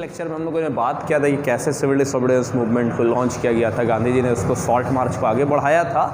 Lecture में हम लोगों ने बात किया था कि कैसे सिविल डिसोबीडियंस मूवमेंट को लॉन्च किया गया था। गांधी जी ने उसको सॉल्ट मार्च को आगे बढ़ाया था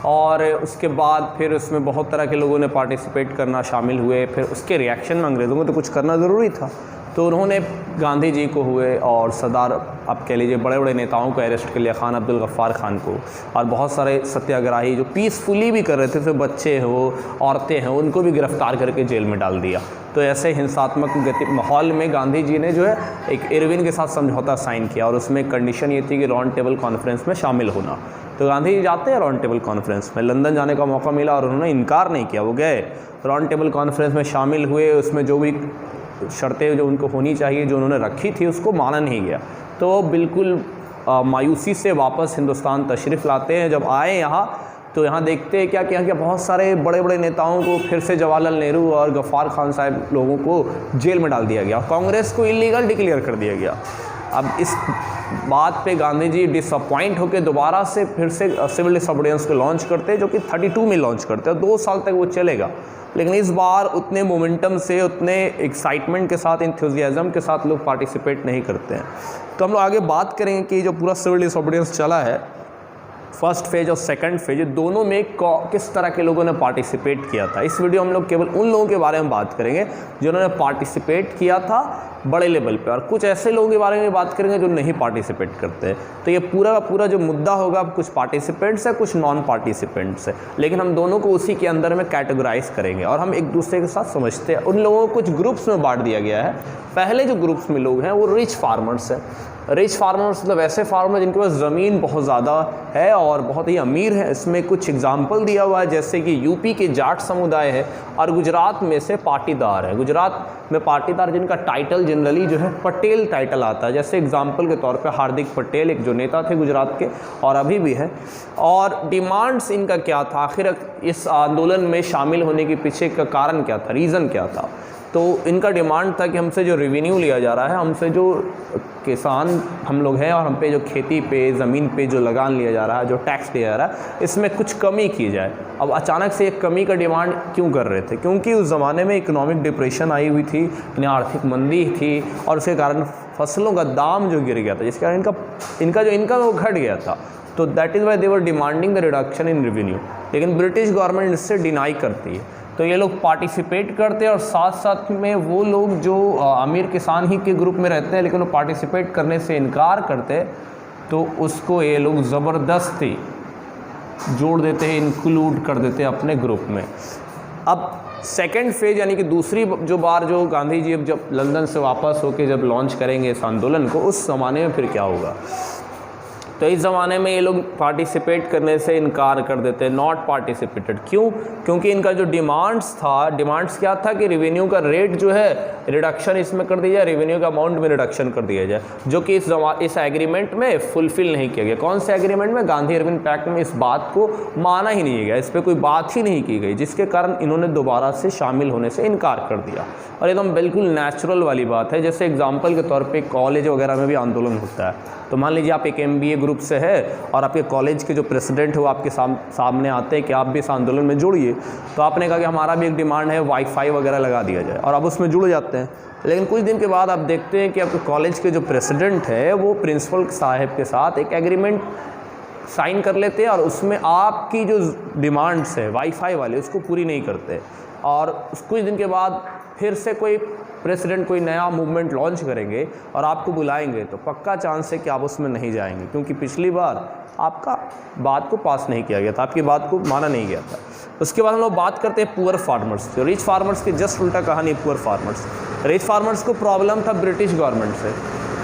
और उसके बाद फिर उसमें बहुत तरह के लोगों ने पार्टिसिपेट करना शामिल हुए। फिर उसके रिएक्शन में अंग्रेज़ों को तो कुछ करना ज़रूरी था, तो उन्होंने गांधी जी को हुए और सरदार आप कह लीजिए बड़े बड़े नेताओं को अरेस्ट कर लिया, खान अब्दुल गफ्फार खान को, और बहुत सारे सत्याग्रही जो पीसफुली भी कर रहे थे, तो बच्चे हो औरतें हैं, उनको भी गिरफ्तार करके जेल में डाल दिया। तो ऐसे हिंसात्मक माहौल में गांधी जी ने जो है एक इरविन के साथ समझौता साइन किया और उसमें कंडीशन ये थी कि राउंड टेबल कॉन्फ्रेंस में शामिल होना। तो गांधी जी जाते हैं राउंड टेबल कॉन्फ्रेंस में, लंदन जाने का मौका मिला और उन्होंने इनकार नहीं किया, वो गए राउंड टेबल कॉन्फ्रेंस में शामिल हुए। उसमें जो भी शर्तें जो उनको होनी चाहिए जो उन्होंने रखी थी उसको माना नहीं गया, तो वो बिल्कुल मायूसी से वापस हिंदुस्तान तशरीफ़ लाते हैं। जब आए यहाँ तो यहाँ देखते हैं क्या कि यहाँ के बहुत सारे बड़े बड़े नेताओं को फिर से जवाहरलाल नेहरू और गफ्फार खान साहब लोगों को जेल में डाल दिया गया, कांग्रेस को इलीगल डिक्लेयर कर दिया गया। अब इस बात पे गांधी जी डिसअपॉइंट होकर दोबारा से फिर से सिविल डिसोबीडियंस को लॉन्च करते हैं, जो कि 32 में लॉन्च करते हैं, 2 साल तक वो चलेगा। लेकिन इस बार उतने मोमेंटम से, उतने एक्साइटमेंट के साथ, इंथुजियाज़म के साथ लोग पार्टिसिपेट नहीं करते हैं। तो हम लोग आगे बात करेंगे कि जो पूरा सिविल डिसोबीडियंस चला है, फर्स्ट फेज और सेकंड फेज, दोनों में किस तरह के लोगों ने पार्टिसिपेट किया था। इस वीडियो हम लोग केवल उन लोगों के बारे में बात करेंगे जिन्होंने पार्टिसिपेट किया था बड़े लेवल पे, और कुछ ऐसे लोगों के बारे में बात करेंगे जो नहीं पार्टिसिपेट करते हैं। तो ये पूरा का पूरा जो मुद्दा होगा, कुछ पार्टिसिपेंट्स है, कुछ नॉन पार्टिसिपेंट्स है, लेकिन हम दोनों को उसी के अंदर में कैटेगराइज करेंगे और हम एक दूसरे के साथ समझते हैं। उन लोगों को कुछ ग्रुप्स में बांट दिया गया है। पहले जो ग्रुप्स में लोग हैं वो रिच फार्मर्स हैं। रिच फार्मर्स मतलब ऐसे फार्मर जिनके पास ज़मीन बहुत ज़्यादा है और बहुत ही अमीर है। इसमें कुछ एग्जाम्पल दिया हुआ है, जैसे कि यूपी के जाट समुदाय है और गुजरात में से पाटीदार है। गुजरात में पाटीदार जिनका टाइटल जनरली जो है पटेल टाइटल आता है, जैसे एग्जाम्पल के तौर पे हार्दिक पटेल एक जो नेता थे गुजरात के और अभी भी है। और डिमांड्स इनका क्या था, आखिर इस आंदोलन में शामिल होने के पीछे का कारण क्या था, रीज़न क्या था। तो इनका डिमांड था कि हमसे जो रेवेन्यू लिया जा रहा है, हमसे जो किसान हम लोग हैं और हम पे जो खेती पे, ज़मीन पे जो लगान लिया जा रहा है, जो टैक्स लिया जा रहा है, इसमें कुछ कमी की जाए। अब अचानक से एक कमी का डिमांड क्यों कर रहे थे? क्योंकि उस ज़माने में इकोनॉमिक डिप्रेशन आई हुई थी, आर्थिक मंदी थी और उसके कारण फसलों का दाम जो गिर गया था, जिसके कारण इनका जो इनकम वो घट गया था। तो that is why they were demanding the reduction in revenue. लेकिन ब्रिटिश गवर्नमेंट इससे डिनाई करती है। तो ये लोग पार्टिसिपेट करते हैं और साथ साथ में वो लोग जो अमीर किसान ही के ग्रुप में रहते हैं लेकिन वो पार्टिसिपेट करने से इनकार करते हैं, तो उसको ये लोग ज़बरदस्ती जोड़ देते हैं, इंक्लूड कर देते हैं अपने ग्रुप में। अब सेकंड फेज यानी कि दूसरी जो बार जो गांधी जी अब जब लंदन से वापस होके जब लॉन्च करेंगे इस आंदोलन को, उस ज़माने में फिर क्या होगा। तो इस ज़माने में ये लोग पार्टिसिपेट करने से इनकार कर देते हैं, नॉट पार्टिसिपेटेड। क्यों? क्योंकि इनका जो डिमांड्स क्या था कि रेवेन्यू का रेट जो है रिडक्शन इसमें कर दिया जाए, रेवेन्यू का अमाउंट में रिडक्शन कर दिया जाए, जो कि इस एग्रीमेंट में फुलफिल नहीं किया गया। कौन से एग्रीमेंट में? गांधी इरविन पैक्ट में इस बात को माना ही नहीं गया, इस पर कोई बात ही नहीं की गई, जिसके कारण इन्होंने दोबारा से शामिल होने से इनकार कर दिया। और एकदम बिल्कुल नेचुरल वाली बात है, जैसे एग्जाम्पल के तौर पर कॉलेज वगैरह में भी आंदोलन होता है। तो मान लीजिए आप एक MBA ग्रुप से है और आपके कॉलेज के जो प्रेसिडेंट है वो आपके सामने आते हैं कि आप भी इस आंदोलन में जुड़िए, तो आपने कहा कि हमारा भी एक डिमांड है वाईफाई वगैरह लगा दिया जाए, और आप उसमें जुड़ जाते हैं। लेकिन कुछ दिन के बाद आप देखते हैं कि आपके कॉलेज के जो प्रेसिडेंट है वो प्रिंसिपल साहब के साथ एक एग्रीमेंट साइन कर लेते हैं और उसमें आपकी जो डिमांड्स है वाईफाई वाले उसको पूरी नहीं करते, और कुछ दिन के बाद फिर से कोई प्रेसिडेंट कोई नया मूवमेंट लॉन्च करेंगे और आपको बुलाएंगे, तो पक्का चांस है कि आप उसमें नहीं जाएंगे, क्योंकि पिछली बार आपका बात को पास नहीं किया गया था, आपकी बात को माना नहीं गया था। उसके बाद हम लोग बात करते हैं पुअर फार्मर्स। तो रिच फार्मर्स की जस्ट उल्टा कहानी पुअर फार्मर्स। रिच फार्मर्स को प्रॉब्लम था ब्रिटिश गवर्नमेंट से,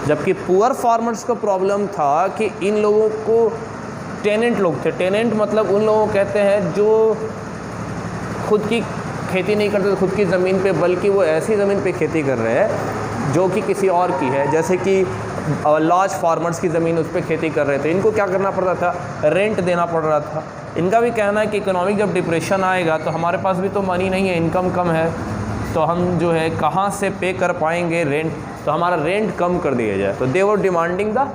जबकि पुअर फार्मर्स को प्रॉब्लम था कि इन लोगों को टेनेंट लोग थे। टेनेंट मतलब उन लोगों को कहते हैं जो खुद की खेती नहीं करते खुद की ज़मीन पे, बल्कि वो ऐसी ज़मीन पे खेती कर रहे हैं जो कि किसी और की है, जैसे कि लार्ज फार्मर्स की ज़मीन उस पर खेती कर रहे थे। इनको क्या करना पड़ता था? रेंट देना पड़ रहा था। इनका भी कहना है कि इकोनॉमिक जब डिप्रेशन आएगा तो हमारे पास भी तो मनी नहीं है, इनकम कम है, तो हम जो है कहाँ से पे कर पाएंगे रेंट, तो हमारा रेंट कम कर दिया जाए। तो they were demanding the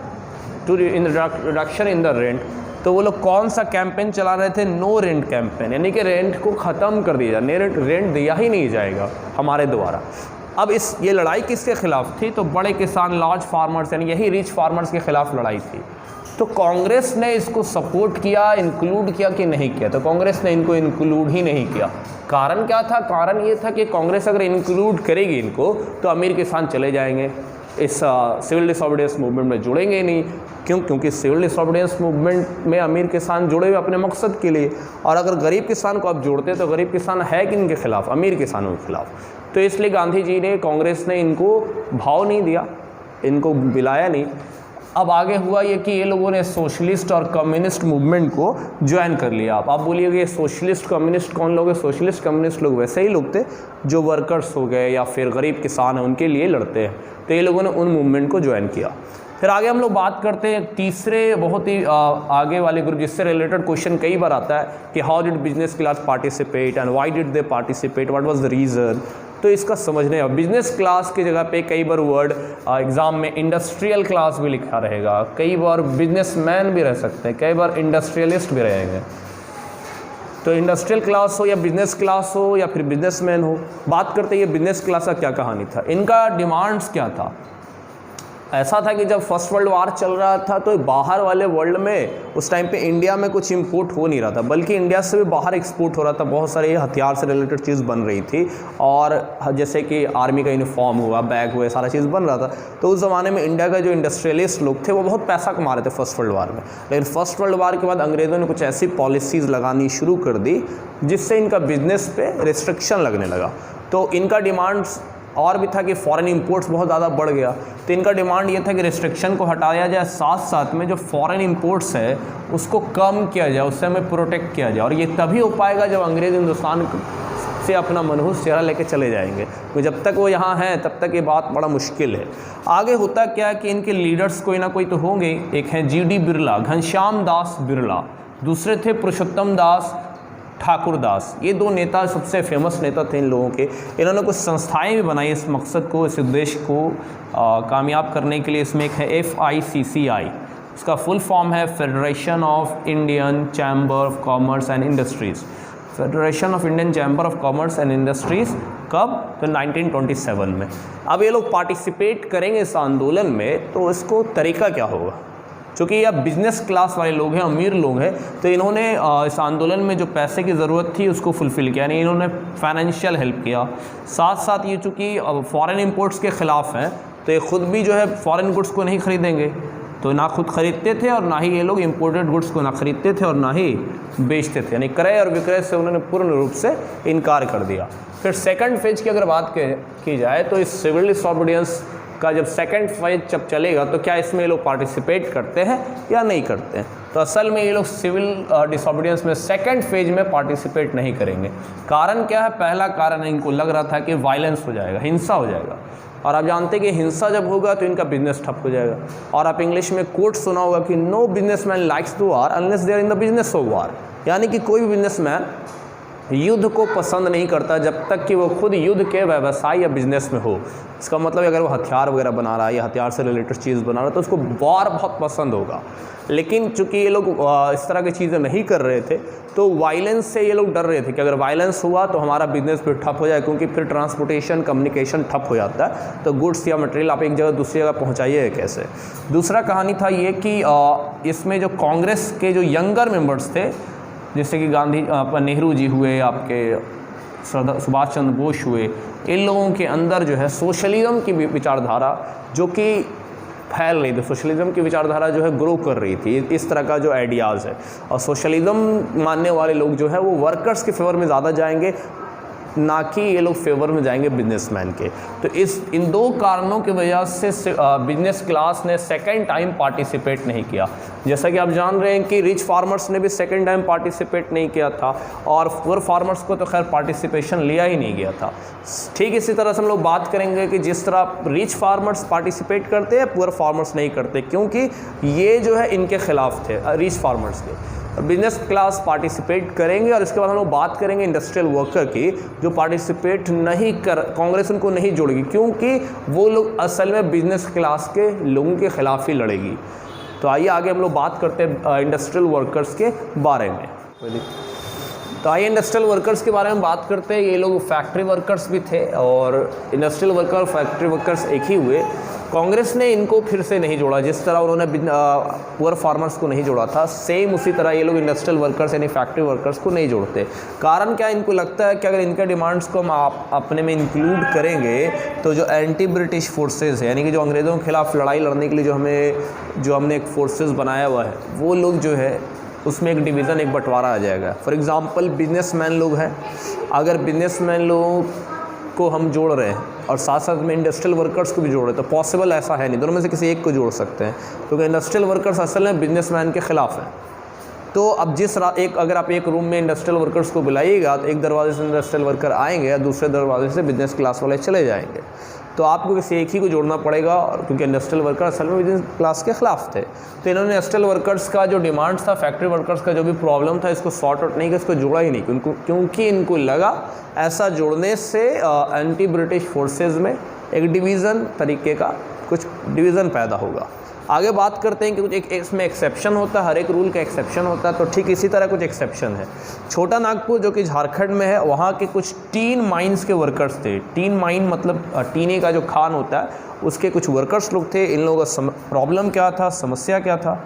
reduction in the rent. तो वो लोग कौन सा कैंपेन चला रहे थे? नो रेंट कैंपेन, यानी कि रेंट को ख़त्म कर दिया जाए, रेंट दिया ही नहीं जाएगा हमारे द्वारा। अब ये लड़ाई किसके खिलाफ थी? तो बड़े किसान, लार्ज फार्मर्स, यानी यही रिच फार्मर्स के खिलाफ लड़ाई थी। तो कांग्रेस ने इसको सपोर्ट किया, इंक्लूड किया कि नहीं किया? तो कांग्रेस ने इनको इंक्लूड ही नहीं किया। कारण क्या था? कारण ये था कि कांग्रेस अगर इंक्लूड करेगी इनको तो अमीर किसान चले जाएंगे, इस सिविल डिसोबीडियंस मूवमेंट में जुड़ेंगे ही नहीं। क्यों? क्योंकि सिविल डिसोबीडियंस मूवमेंट में अमीर किसान जुड़े हुए अपने मकसद के लिए, और अगर गरीब किसान को आप जोड़ते तो गरीब किसान है कि इनके खिलाफ, अमीर किसानों के खिलाफ। तो इसलिए गांधी जी ने, कांग्रेस ने इनको भाव नहीं दिया, इनको बिलाया नहीं। अब आगे हुआ ये कि ये लोगों ने सोशलिस्ट और कम्युनिस्ट मूवमेंट को ज्वाइन कर लिया। आप बोलिएगा ये सोशलिस्ट कम्युनिस्ट कौन लोग हैं? सोशलिस्ट कम्युनिस्ट लोग वैसे ही लोग थे जो वर्कर्स हो गए या फिर गरीब किसान हैं उनके लिए लड़ते हैं। तो ये लोगों ने उन मूवमेंट को ज्वाइन किया। फिर आगे हम लोग बात करते हैं तीसरे बहुत ही आगे वाले ग्रुप, जिससे रिलेटेड क्वेश्चन कई बार आता है कि how did business class participate and why did they participate, what was the reason. तो इसका समझने अब बिजनेस क्लास की जगह पे कई बार वर्ड एग्ज़ाम में इंडस्ट्रियल क्लास भी लिखा रहेगा, कई बार बिजनेसमैन भी रह सकते हैं, कई बार इंडस्ट्रियलिस्ट भी रहेंगे। तो इंडस्ट्रियल क्लास हो या बिजनेस क्लास हो या फिर बिजनेसमैन हो, बात करते हैं ये बिजनेस क्लास का क्या कहानी था, इनका डिमांड्स क्या था। ऐसा था कि जब फर्स्ट वर्ल्ड वार चल रहा था तो बाहर वाले वर्ल्ड में उस टाइम पे इंडिया में कुछ इंपोर्ट हो नहीं रहा था, बल्कि इंडिया से भी बाहर एक्सपोर्ट हो रहा था। बहुत सारे हथियार से रिलेटेड चीज़ बन रही थी, और जैसे कि आर्मी का यूनिफॉर्म हुआ, बैग हुआ, सारा चीज़ बन रहा था। तो उस ज़माने में इंडिया का जो इंडस्ट्रियलिस्ट लोग थे वो बहुत पैसा कमा रहे थे फर्स्ट वर्ल्ड वार में। लेकिन फर्स्ट वर्ल्ड वार के बाद अंग्रेज़ों ने कुछ ऐसी पॉलिसीज़ लगानी शुरू कर दी जिससे इनका बिजनेस पे रिस्ट्रिक्शन लगने लगा। तो इनका डिमांड्स और भी था कि फॉरेन इंपोर्ट्स बहुत ज़्यादा बढ़ गया। तो इनका डिमांड ये था कि रिस्ट्रिक्शन को हटाया जाए, साथ साथ में जो फॉरेन इंपोर्ट्स है उसको कम किया जाए, उससे हमें प्रोटेक्ट किया जाए। और ये तभी हो पाएगा जब अंग्रेज़ हिंदुस्तान से अपना मनहूस चेहरा लेके चले जाएंगे। तो जब तक वो यहाँ हैं तब तक ये बात बड़ा मुश्किल है। आगे होता क्या है कि इनके लीडर्स कोई ना कोई तो होंगे। एक हैं GD बिरला, घनश्याम दास बिरला, दूसरे थे पुरुषोत्तम दास ठाकुर दास। ये दो नेता सबसे फेमस नेता थे इन लोगों के। इन्होंने कुछ संस्थाएं भी बनाई इस मकसद को, इस उद्देश्य को कामयाब करने के लिए। इसमें एक है FICCI, इसका फुल फॉर्म है federation of Indian chamber of commerce and industries. Federation of Indian chamber of commerce and industries कब? तो 1927 में। अब ये लोग पार्टिसिपेट करेंगे इस आंदोलन में, तो इसको तरीका क्या होगा? चूँकि ये बिज़नेस क्लास वाले लोग हैं, अमीर लोग हैं, तो इन्होंने इस आंदोलन में जो पैसे की ज़रूरत थी उसको फुलफ़िल किया, यानी इन्होंने फाइनेंशियल हेल्प किया। साथ साथ ये चूँकि फॉरेन इंपोर्ट्स के ख़िलाफ़ हैं तो ये ख़ुद भी जो है फॉरेन गुड्स को नहीं ख़रीदेंगे, तो ना खुद ख़रीदते थे और ना ही ये लोग इंपोर्टेड गुड्स को ना ख़रीदते थे और ना ही बेचते थे, यानी क्रय और विक्रय से उन्होंने पूर्ण रूप से इनकार कर दिया। फिर सेकंड फेज की अगर बात की जाए तो इस सिविल डिसोबीडियंस का जब सेकंड फेज जब चलेगा तो क्या इसमें ये लोग पार्टिसिपेट करते हैं या नहीं करते हैं? तो असल में ये लोग सिविल डिसोबीडियंस में सेकंड फेज में पार्टिसिपेट नहीं करेंगे। कारण क्या है? पहला कारण इनको लग रहा था कि वायलेंस हो जाएगा, हिंसा हो जाएगा, और आप जानते हैं कि हिंसा जब होगा तो इनका बिजनेस ठप हो जाएगा। और आप इंग्लिश में कोट सुना होगा कि no businessman likes the war unless they are in the business of war, यानी कि कोई भी बिजनेसमैन युद्ध को पसंद नहीं करता जब तक कि वो खुद युद्ध के व्यवसाय या बिजनेस में हो। इसका मतलब अगर वो हथियार वगैरह बना रहा है या हथियार से रिलेटेड चीज़ बना रहा है तो उसको वार बहुत पसंद होगा। लेकिन चूंकि ये लोग इस तरह की चीज़ें नहीं कर रहे थे तो वायलेंस से ये लोग डर रहे थे कि अगर वायलेंस हुआ तो हमारा बिजनेस फिर ठप हो जाए, क्योंकि फिर ट्रांसपोर्टेशन कम्युनिकेशन ठप हो जाता है, तो गुड्स या मटेरियल आप एक जगह दूसरी जगह पहुँचाइए कैसे। दूसरा कहानी था ये कि इसमें जो कांग्रेस के जो यंगर मेंबर्स थे, जैसे कि गांधी नेहरू जी हुए, आपके सुभाष चंद्र बोस हुए, इन लोगों के अंदर जो है सोशलिज्म की विचारधारा जो कि फैल रही थी, सोशलिज्म की विचारधारा जो है ग्रो कर रही थी, इस तरह का जो आइडियाज़ है। और सोशलिज्म मानने वाले लोग जो है वो वर्कर्स के फेवर में ज़्यादा जाएंगे, ना कि ये लोग फेवर में जाएंगे बिजनेसमैन के। तो इन दो कारणों की वजह से बिजनेस क्लास ने सेकंड टाइम पार्टिसिपेट नहीं किया। जैसा कि आप जान रहे हैं कि रिच फार्मर्स ने भी सेकंड टाइम पार्टिसिपेट नहीं किया था, और पुअर फार्मर्स को तो खैर पार्टिसिपेशन लिया ही नहीं गया था। ठीक इसी तरह से हम लोग बात करेंगे कि जिस तरह रिच फार्मर्स पार्टिसिपेट करते हैं, पुअर फार्मर्स नहीं करते, क्योंकि ये जो है इनके खिलाफ थे रिच फार्मर्स के। बिजनेस क्लास पार्टिसिपेट करेंगे, और इसके बाद हम लोग बात करेंगे इंडस्ट्रियल वर्कर की, जो पार्टिसिपेट नहीं कर, कांग्रेस उनको नहीं जोड़ेगी, क्योंकि वो लोग असल में बिजनेस क्लास के लोगों के खिलाफ ही लड़ेगी। तो आइए आगे हम लोग बात करते हैं इंडस्ट्रियल वर्कर्स के बारे में। तो आइए इंडस्ट्रियल वर्कर्स के बारे में बात करते हैं। ये लोग फैक्ट्री वर्कर्स भी थे और इंडस्ट्रियल वर्कर और फैक्ट्री वर्कर्स एक ही हुए। कांग्रेस ने इनको फिर से नहीं जोड़ा, जिस तरह उन्होंने पुअर फार्मर्स को नहीं जोड़ा था, सेम उसी तरह ये लोग इंडस्ट्रियल वर्कर्स यानी फैक्ट्री वर्कर्स को नहीं जोड़ते। कारण क्या, इनको लगता है कि अगर इनके डिमांड्स को हम अपने में इंक्लूड करेंगे तो जो एंटी ब्रिटिश फोर्सेस है, यानी कि जो अंग्रेज़ों के खिलाफ लड़ाई लड़ने के लिए जो हमने एक फोर्सेस बनाया हुआ है, वो लोग जो है उसमें एक डिवीज़न, एक बंटवारा आ जाएगा। फॉर एग्ज़ाम्पल बिजनेसमैन लोग हैं, अगर बिजनेसमैन लोगों को हम जोड़ रहे हैं और साथ साथ में इंडस्ट्रियल वर्कर्स को भी जोड़ रहे हैं, तो पॉसिबल ऐसा है नहीं, दोनों में से किसी एक को जोड़ सकते हैं, क्योंकि इंडस्ट्रियल वर्कर्स असल में बिजनेसमैन के ख़िलाफ़ हैं। तो अब अगर आप एक रूम में इंडस्ट्रियल वर्कर्स को बुलाइएगा तो एक दरवाजे से इंडस्ट्रियल वर्कर आएंगे और दूसरे दरवाजे से बिजनेस क्लास वाले चले जाएंगे। तो आपको किसी एक ही को जोड़ना पड़ेगा, और क्योंकि इंडस्ट्रियल वर्कर असल में बिजनेस क्लास के ख़िलाफ़ थे। तो इन्होंने इंडस्ट्रियल वर्कर्स का जो डिमांड्स था, फैक्ट्री वर्कर्स का जो भी प्रॉब्लम था, इसको सॉर्ट आउट नहीं किया, इसको जोड़ा ही नहीं, क्योंकि इनको लगा ऐसा जोड़ने से एंटी ब्रिटिश फोर्सेस में एक डिवीज़न तरीके का कुछ डिवीज़न पैदा होगा। आगे बात करते हैं कि कुछ एक इसमें एक्सेप्शन होता है, हर एक रूल का एक्सेप्शन होता है। तो ठीक इसी तरह कुछ एक्सेप्शन है। छोटा नागपुर जो कि झारखंड में है, वहाँ के कुछ टीन माइंस के वर्कर्स थे। टीन माइन मतलब टीने का जो खान होता है, उसके कुछ वर्कर्स लोग थे। इन लोगों का प्रॉब्लम क्या था, समस्या क्या था?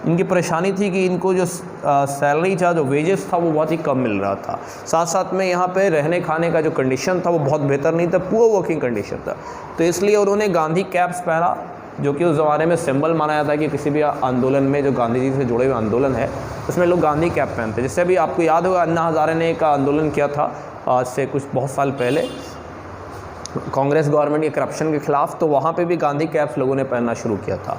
इनकी परेशानी थी कि इनको जो सैलरी था, जो वेजेस था, वो बहुत ही कम मिल रहा था। साथ साथ में यहाँ पे रहने खाने का जो कंडीशन था वो बहुत बेहतर नहीं था, पुअर वर्किंग कंडीशन था। तो इसलिए उन्होंने गांधी कैप्स पहना, जो कि उस ज़माने में सिंबल माना जाता है कि किसी भी आंदोलन में जो गांधी जी से जुड़े हुए आंदोलन है उसमें लोग गांधी कैप पहनते हैं। जैसे अभी आपको याद होगा अन्ना हज़ारे ने एक आंदोलन किया था आज से कुछ बहुत साल पहले, कांग्रेस गवर्नमेंट के करप्शन के ख़िलाफ़, तो वहाँ पे भी गांधी कैप्स लोगों ने पहनना शुरू किया था।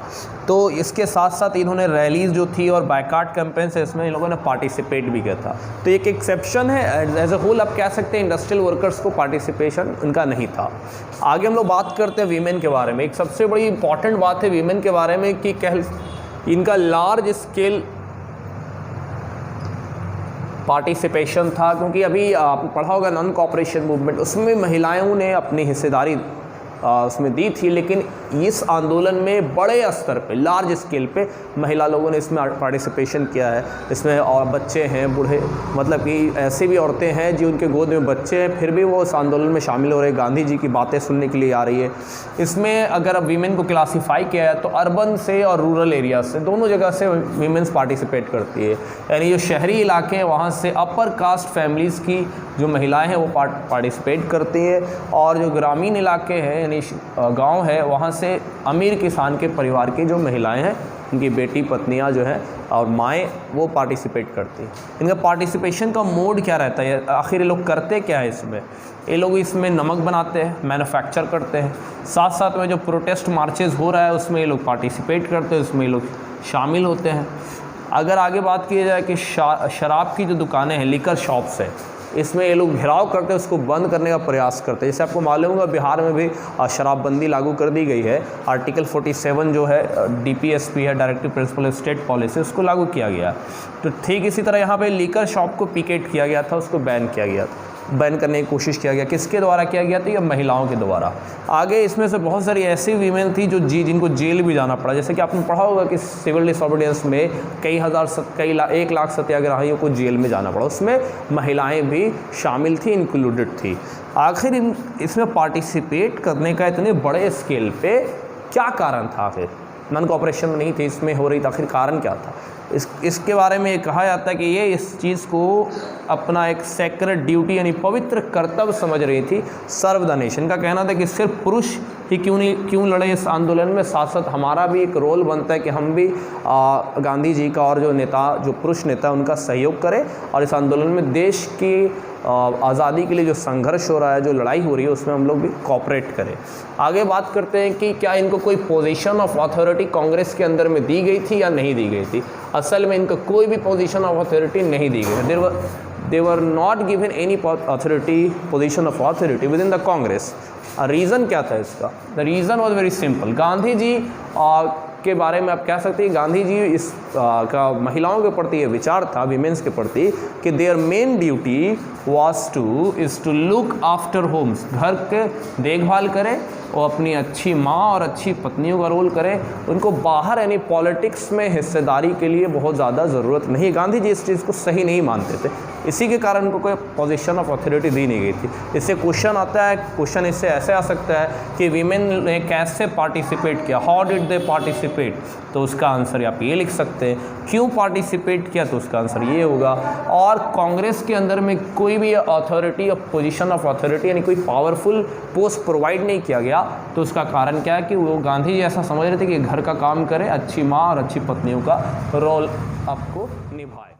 तो इसके साथ साथ इन्होंने रैलीज़ जो थी और बायकाट कैंपेन से इसमें इन लोगों ने पार्टिसिपेट भी किया था। तो एक एक्सेप्शन है, एज ए होल आप कह सकते हैं इंडस्ट्रियल वर्कर्स को पार्टिसिपेशन इनका नहीं था। आगे हम लोग बात करते हैं वीमेन के बारे में। एक सबसे बड़ी इंपॉर्टेंट बात है वीमेन के बारे में कि इनका लार्ज स्केल पार्टिसिपेशन था, क्योंकि अभी आपने पढ़ा होगा नॉन कॉपरेशन मूवमेंट, उसमें महिलाओं ने अपनी हिस्सेदारी उसमें दी थी, लेकिन इस आंदोलन में बड़े स्तर पे, लार्ज स्केल पे महिला लोगों ने इसमें पार्टिसिपेशन किया है। इसमें और बच्चे हैं, बूढ़े, मतलब कि ऐसी भी औरतें हैं जो उनके गोद में बच्चे हैं, फिर भी वो इस आंदोलन में शामिल हो रहे हैं, गांधी जी की बातें सुनने के लिए आ रही है। इसमें अगर अब वीमेन को क्लासीफाई किया है तो अर्बन से और रूरल एरिया से, दोनों जगह से वीमेंस पार्टिसिपेट करती है। यानी जो शहरी इलाके हैं वहाँ से अपर कास्ट फैमिलीज़ की जो महिलाएँ हैं वो पार्टिसिपेट करती हैं, और जो ग्रामीण इलाके हैं यानी गांव है वहाँ से अमीर किसान के परिवार की जो महिलाएं हैं, उनकी बेटी पत्नियां जो हैं और माएँ, वो पार्टिसिपेट करती हैं। इनका पार्टिसिपेशन का मोड क्या रहता है, आखिर ये लोग करते क्या है इसमें? ये लोग इसमें नमक बनाते हैं, मैन्युफैक्चर करते हैं। साथ साथ में जो प्रोटेस्ट मार्चेस हो रहा है उसमें ये लोग पार्टिसिपेट करते हैं, उसमें ये लोग शामिल होते हैं। अगर आगे बात की जाए कि शराब की जो दुकानें हैं, लिकर शॉप्स है, इसमें ये लोग घेराव करते हैं, उसको बंद करने का प्रयास करते हैं। जैसे आपको मालूम होगा बिहार में भी शराबबंदी लागू कर दी गई है। आर्टिकल 47 जो है DPSP है, डायरेक्टिव प्रिंसिपल स्टेट पॉलिसी, उसको लागू किया गया। तो ठीक इसी तरह यहाँ पे लीकर शॉप को पिकेट किया गया था, उसको बैन किया गया था, बैन करने की कोशिश किया गया। किसके द्वारा किया गया था? या महिलाओं के द्वारा। आगे इसमें से बहुत सारी ऐसी वीमेन थी जो जिनको जेल भी जाना पड़ा। जैसे कि आपने पढ़ा होगा कि सिविल डिसोबीडियंस में 1 लाख सत्याग्रहियों को जेल में जाना पड़ा, उसमें महिलाएं भी शामिल थी, इंक्लूडेड थी। आखिर इसमें पार्टिसिपेट करने का इतने बड़े स्केल पे क्या कारण था? आखिर नॉन कॉपरेशन नहीं थी, इसमें हो रही था, आखिर कारण क्या था? इसके बारे में कहा जाता है कि ये इस चीज़ को अपना एक सेक्रेड ड्यूटी यानी पवित्र कर्तव्य समझ रही थी सर्व द नेशन। का कहना था कि सिर्फ पुरुष ही क्यों लड़े इस आंदोलन में, साथ साथ हमारा भी एक रोल बनता है कि हम भी गांधी जी का और जो पुरुष नेता उनका सहयोग करें, और इस आंदोलन में देश की आज़ादी के लिए जो संघर्ष हो रहा है, जो लड़ाई हो रही है, उसमें हम लोग भी कोऑपरेट करें। आगे बात करते हैं कि क्या इनको कोई पोजीशन ऑफ अथॉरिटी कांग्रेस के अंदर में दी गई थी या नहीं दी गई थी? असल में इनको कोई भी पोजीशन ऑफ अथॉरिटी नहीं दी गई। They were not given any position of authority within the Congress. Reason क्या था इसका? The reason was very simple. Gandhi ji के बारे में आप कह सकते हैं गांधी जी इस का महिलाओं के प्रति ये विचार था, वीमेंस के प्रति, कि their main duty is to look after homes, घर के देखभाल करें वो अपनी अच्छी माँ और अच्छी पत्नियों का रोल करें, उनको बाहर यानी पॉलिटिक्स में हिस्सेदारी के लिए बहुत ज़्यादा ज़रूरत नहीं। गांधी जी इस चीज़ को सही नहीं मानते थे, इसी के कारण उनको कोई पोजीशन ऑफ अथॉरिटी दी नहीं गई थी। इससे क्वेश्चन आता है, क्वेश्चन इससे ऐसे आ सकता है कि वीमेन ने कैसे पार्टिसिपेट किया, हाउ डिड दे पार्टिसिपेट, तो उसका आंसर आप ये लिख सकते हैं। क्यों पार्टिसिपेट किया, तो उसका आंसर ये होगा। और कांग्रेस के अंदर में कोई भी अथॉरिटी और पोजीशन ऑफ अथॉरिटी यानी कोई पावरफुल पोस्ट प्रोवाइड नहीं किया गया, तो उसका कारण क्या है कि वो गांधी जी ऐसा समझ रहे थे कि घर का काम करे, अच्छी माँ और अच्छी पत्नियों का रोल आपको निभाए।